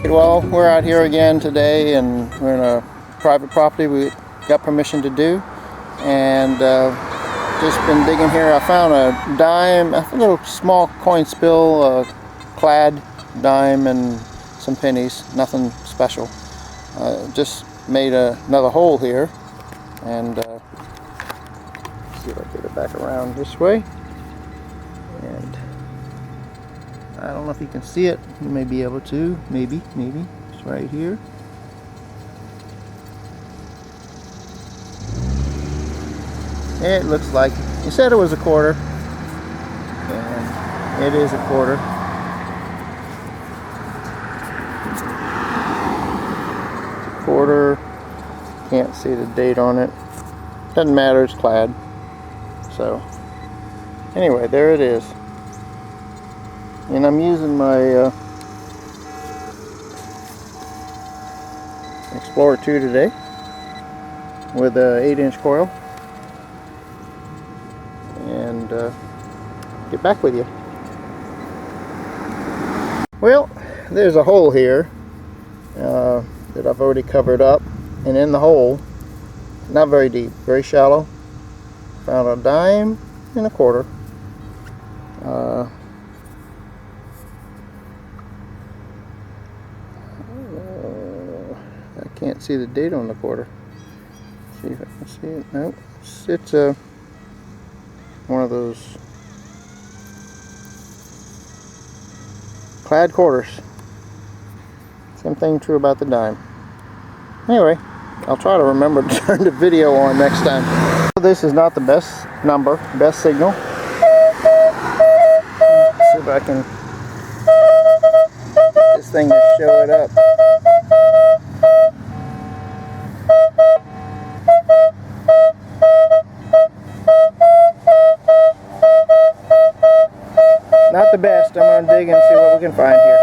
Well, we're out here again today, and we're in a private property we got permission to do, and just been digging here. I found a dime, a little small coin spill, clad dime and some pennies, nothing special. Just made another hole here, and see if I get it back around this way. And I don't know if you can see it. You may be able to. Maybe. It's right here. It looks like you said it was a quarter, and it is a quarter. It's a quarter. Can't see the date on it. Doesn't matter. It's clad. So anyway, there it is. And I'm using my Explorer 2 today with an 8-inch coil, and get back with you. Well, there's a hole here that I've already covered up, and in the hole, not very deep, very shallow, found a dime and a quarter. I can't see the date on the quarter. Let's see if I can see it. Nope. It's one of those clad quarters. Same thing true about the dime. Anyway, I'll try to remember to turn the video on next time. This is not the best number, best signal. Let's see if I can get this thing to show it up. Not the best. I'm going to dig and see what we can find here.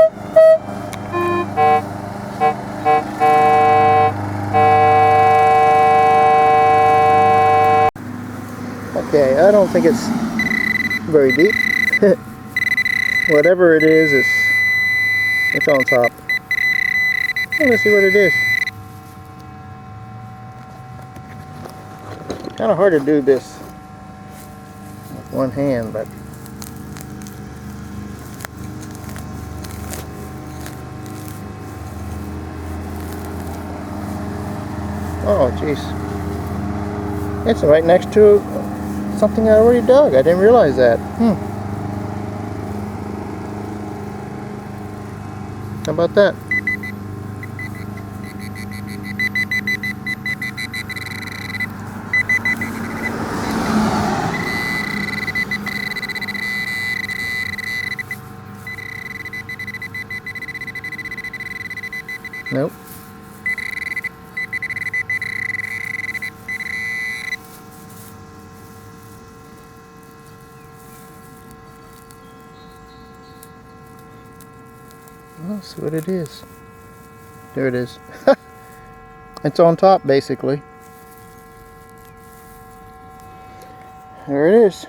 Okay, I don't think it's very deep. Whatever it is, it's on top. Let's see what it is. Kind of hard to do this with one hand, but oh, jeez. It's right next to something I already dug. I didn't realize that. How about that? Nope. Let's see what it is. There it is. It's on top, basically. There it is.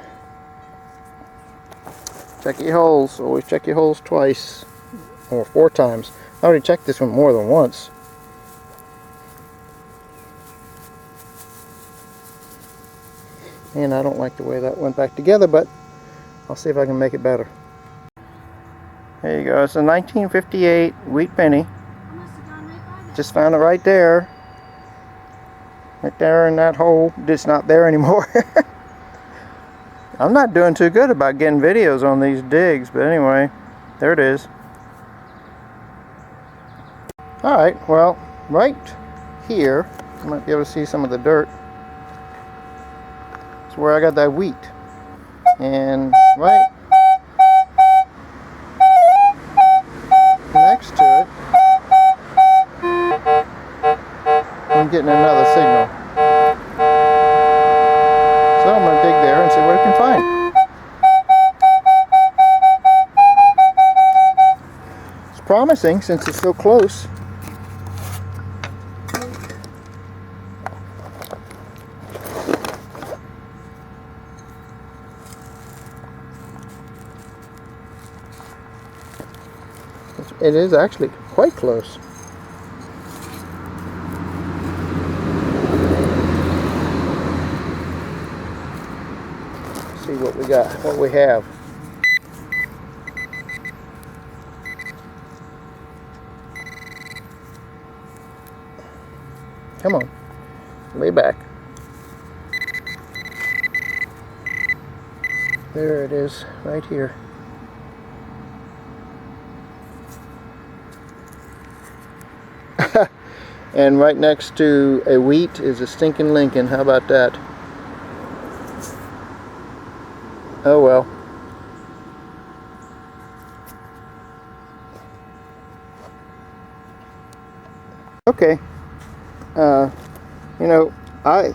Check your holes. Always check your holes twice or 4 times. I already checked this one more than once. And I don't like the way that went back together, but I'll see if I can make it better. There you go. It's a 1958 wheat penny. Just found it right there. Right there in that hole. It's not there anymore. I'm not doing too good about getting videos on these digs, but anyway, there it is. Alright, well, right here, you might be able to see some of the dirt. It's where I got that wheat. And right next to it, I'm getting another signal. So I'm going to dig there and see what I can find. It's promising since it's so close. It is actually quite close. See what we got, what we have. Come on, lay back. There it is, right here. And right next to a wheat is a stinking Lincoln. How about that? Oh well. Okay. You know, I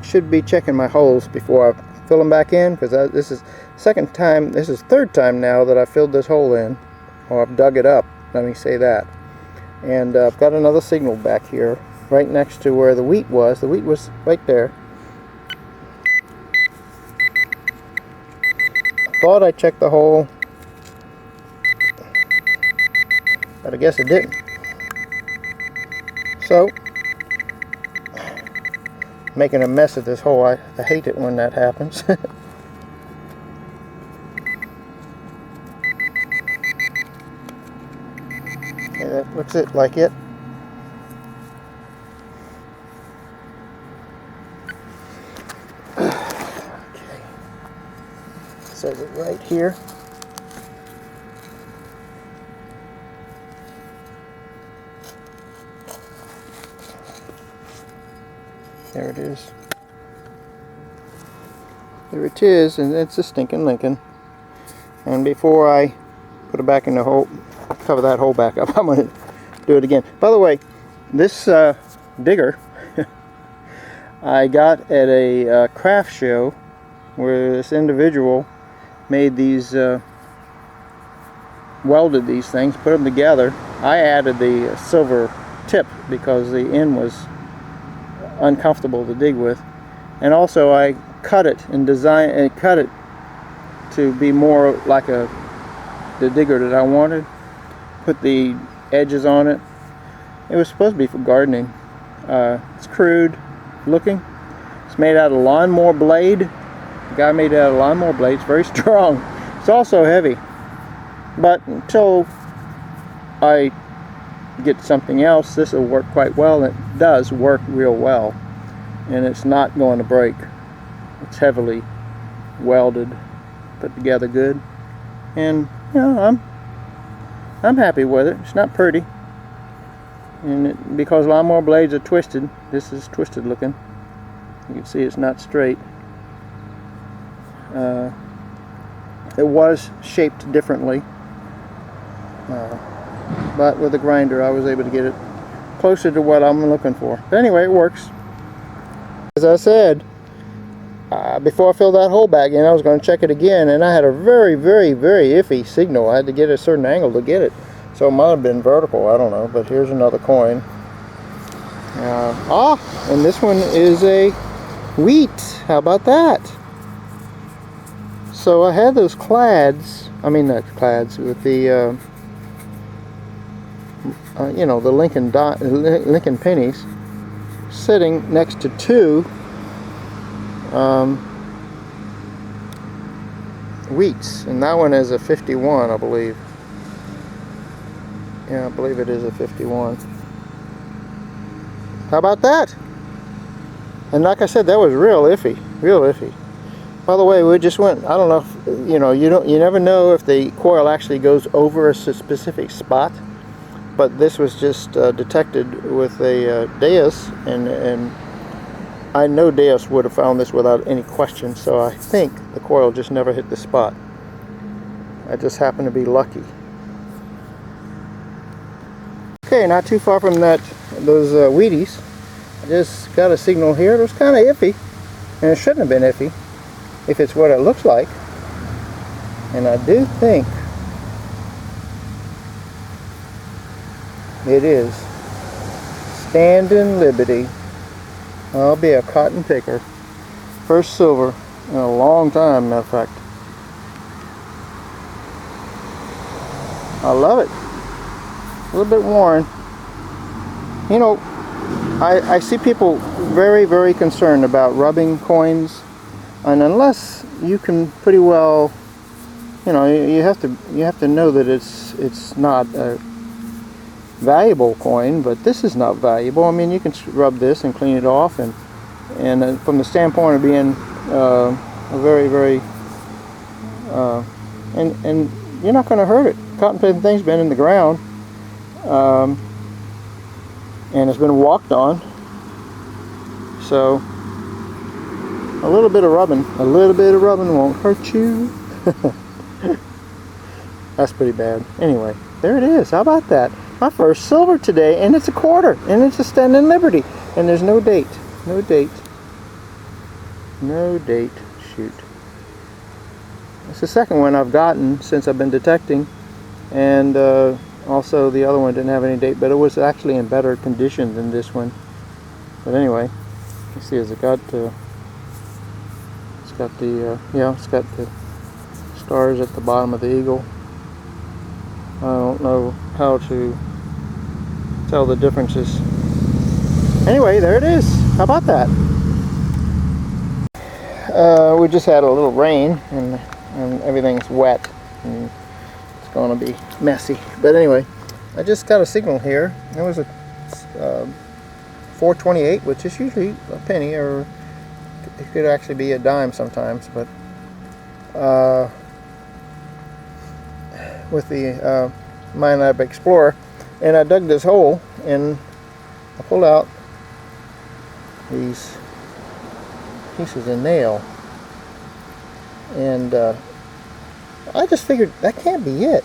should be checking my holes before I fill them back in, because this is third time now that I filled this hole in, or I've dug it up, let me say that. And I've got another signal back here right next to where the wheat was. The wheat was right there. Thought I checked the hole, but I guess it didn't. So, making a mess of this hole. I hate it when that happens. Okay, that looks like it. Okay. Says it right here. There it is. There it is, and it's a stinking Lincoln. And before I put it back in the hole, cover that hole back up, I'm going to do it again. By the way, this digger I got at a craft show where this individual made these, welded these things, put them together. I added the silver tip because the end was uncomfortable to dig with, and also I cut it and cut it to be more like the digger that I wanted. Put the edges on it. It was supposed to be for gardening. It's crude looking. It's made out of lawnmower blade. The guy made it out of lawnmower blade. It's very strong. It's also heavy. But until I get something else, this will work quite well. It does work real well, and it's not going to break. It's heavily welded, put together good, and you know, I'm happy with it. It's not pretty, and because lawnmower blades are twisted, this is twisted looking. You can see it's not straight. It was shaped differently, but with a grinder I was able to get it closer to what I'm looking for. But anyway, it works. As I said, before I filled that hole back in, I was going to check it again, and I had a very, very, very iffy signal. I had to get a certain angle to get it, so it might have been vertical, I don't know. But here's another coin. And this one is a wheat. How about that? So I had those clads, not clads, with the you know, the Lincoln pennies, sitting next to two wheats, and that one is a 51, I believe. Yeah, I believe it is a 51. How about that? And like I said, that was real iffy, real iffy. By the way, we just went, I don't know if, you know, you never know if the coil actually goes over a specific spot, but this was just detected with a Deus, and I know Deus would have found this without any question, so I think the coil just never hit the spot. I just happened to be lucky. Okay, not too far from those Wheaties. I just got a signal here. It was kind of iffy, and it shouldn't have been iffy if it's what it looks like. And I do think it is. Standing Liberty. I'll be a cotton picker. First silver in a long time, matter of fact. I love it. a little bit worn. You know, I see people very, very concerned about rubbing coins, and unless you can pretty well, you know, you have to know that it's not a valuable coin, but this is not valuable. I mean, you can rub this and clean it off, and from the standpoint of being a very, very and you're not going to hurt it. Cotton picking thing's been in the ground, and it's been walked on, so a little bit of rubbing won't hurt you. That's pretty bad. Anyway, there it is. How about that? My first silver today, and it's a quarter, and it's a Standing Liberty, and there's no date. No date. No date. Shoot. It's the second one I've gotten since I've been detecting, and also the other one didn't have any date, but it was actually in better condition than this one. But anyway, you see, it's got the stars at the bottom of the eagle. I don't know how to tell the differences. Anyway, there it is. How about that? We just had a little rain, and everything's wet, and it's going to be messy. But anyway, I just got a signal here. It was a 428, which is usually a penny, or it could actually be a dime sometimes. But with the MineLab Explorer, and I dug this hole, and I pulled out these pieces of nail, and I just figured that can't be it.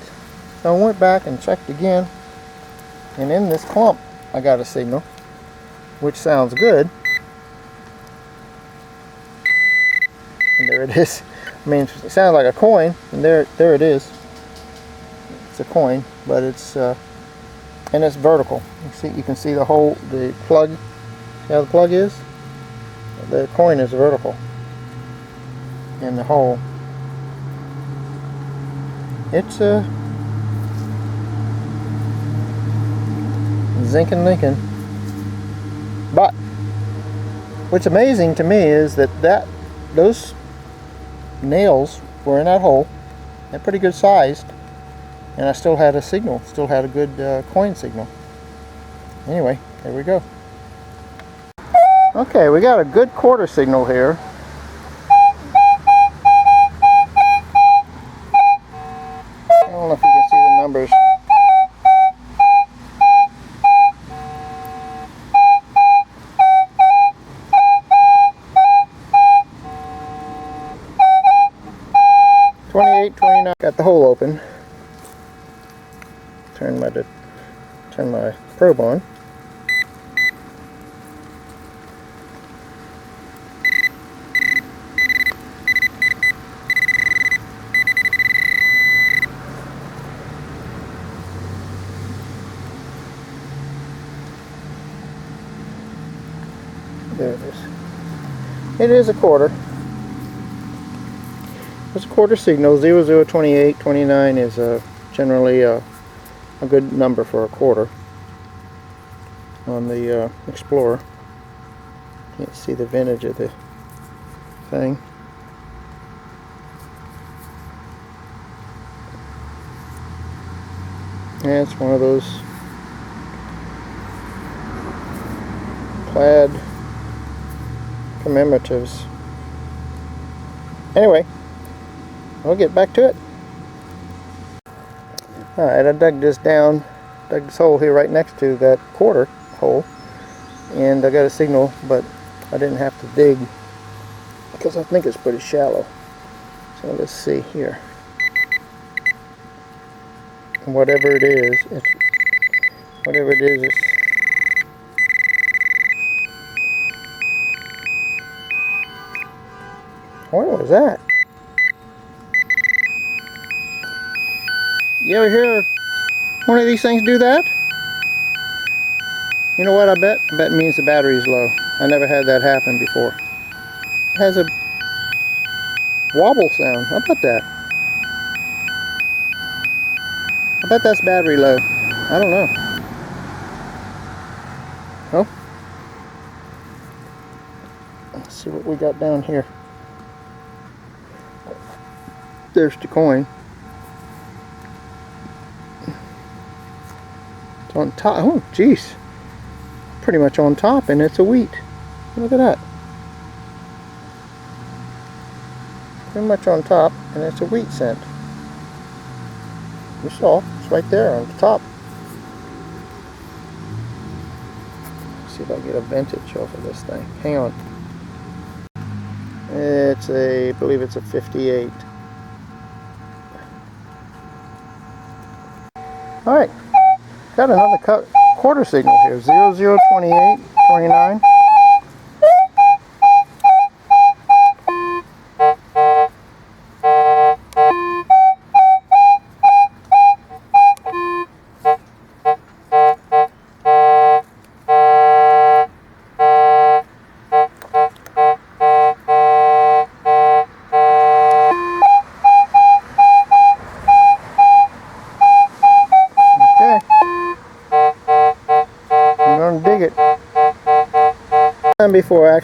So I went back and checked again, and in this clump I got a signal, which sounds good, and there it is. I mean, it sounds like a coin, and there it is. It's a coin, but it's and it's vertical. You can see the plug. See how the plug is? The coin is vertical, and the hole, it's a Zinc and Lincoln. But what's amazing to me is that those nails were in that hole. They're pretty good sized, and I still had a signal, still had a good coin signal. Anyway, there we go. Okay, we got a good quarter signal here. I don't know if you can see the numbers. $28, $29. Got the hole open. Turn my probe on. There it is. It is a quarter. It's a quarter signal. 0028, 29 is generally a good number for a quarter on the Explorer. Can't see the vintage of the thing. Yeah, it's one of those plaid commemoratives. Anyway, I'll get back to it. Alright, I dug this hole here right next to that quarter hole, and I got a signal, but I didn't have to dig because I think it's pretty shallow. So let's see here. Whatever it is, it's what was that? You ever hear one of these things do that? You know what I bet? I bet it means the battery's low. I never had that happen before. It has a wobble sound. How about that? I bet that's battery low. I don't know. Oh, let's see what we got down here. There's the coin. It's on top. Oh, geez. Pretty much on top, and it's a wheat. Look at that. Pretty much on top, and it's a wheat cent. You saw, it's right there on the top. Let's see if I can get a vintage off of this thing. Hang on. It's a, I believe it's a 58. Alright, got another quarter signal here. 0028, 29. Dig it. And before I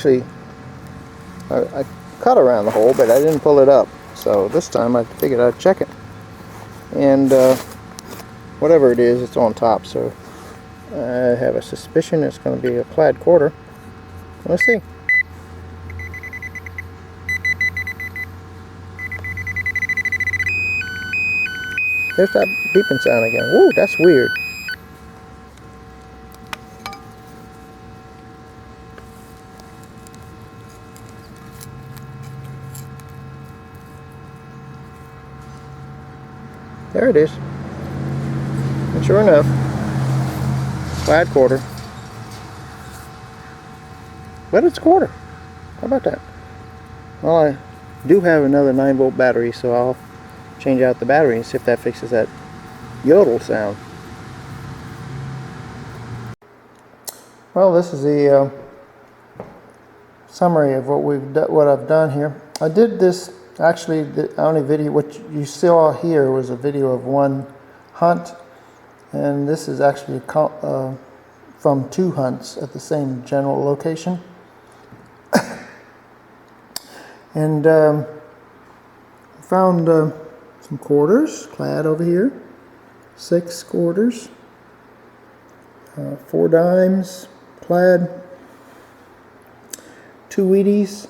cut around the hole, but I didn't pull it up. So this time I figured I'd check it. And whatever it is, it's on top. So I have a suspicion it's going to be a plaid quarter. Let's see. There's that beeping sound again. Woo, that's weird. There it is. And sure enough, plaid quarter. But it's a quarter. How about that? Well, I do have another 9-volt battery, so I'll change out the battery and see if that fixes that yodel sound. Well, this is the summary of what I've done here. I did this. Actually, the only video, what you saw here was a video of one hunt, and this is actually from 2 hunts at the same general location. And found some quarters, plaid over here, 6 quarters, 4 dimes, plaid, 2 Wheaties.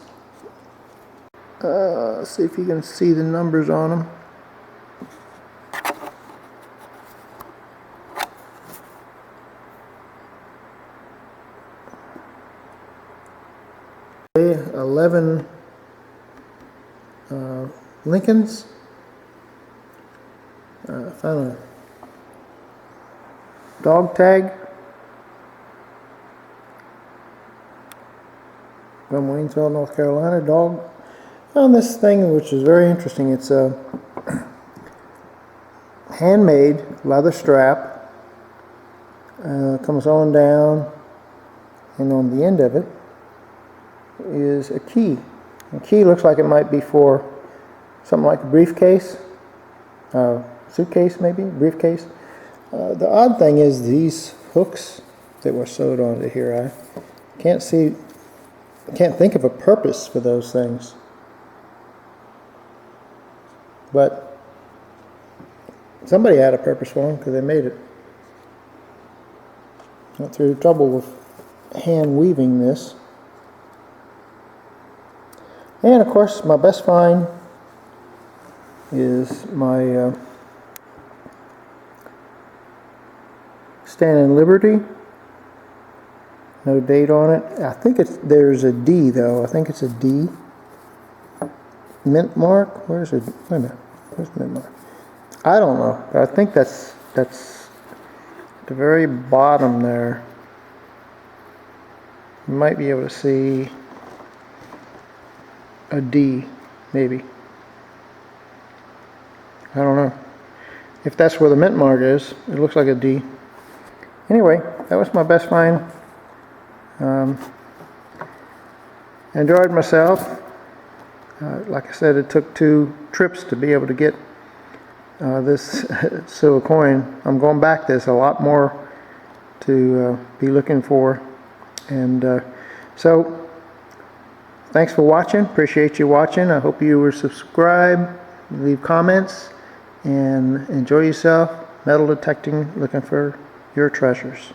Let's see if you can see the numbers on them. Okay, 11 Lincolns. Found a dog tag from Waynesville, North Carolina. Dog. Found this thing which is very interesting. It's a handmade leather strap. Comes on down, and on the end of it is a key. The key looks like it might be for something like a briefcase, suitcase maybe, briefcase. The odd thing is these hooks that were sewed onto here. I can't think of a purpose for those things. But somebody had a purpose for them because they made it. Went through trouble with hand weaving this. And of course, my best find is my Stand in Liberty. No date on it. I think there's a D though. I think it's a D. Mint mark? Where's it? Wait a minute. Where's mint mark? I don't know. I think that's at the very bottom there. You might be able to see a D, maybe. I don't know. If that's where the mint mark is, it looks like a D. Anyway, that was my best find. Enjoyed myself. Like I said, it took 2 trips to be able to get this silver coin. I'm going back. There's a lot more to be looking for. And so thanks for watching. Appreciate you watching. I hope you were subscribed, leave comments, and enjoy yourself metal detecting, looking for your treasures.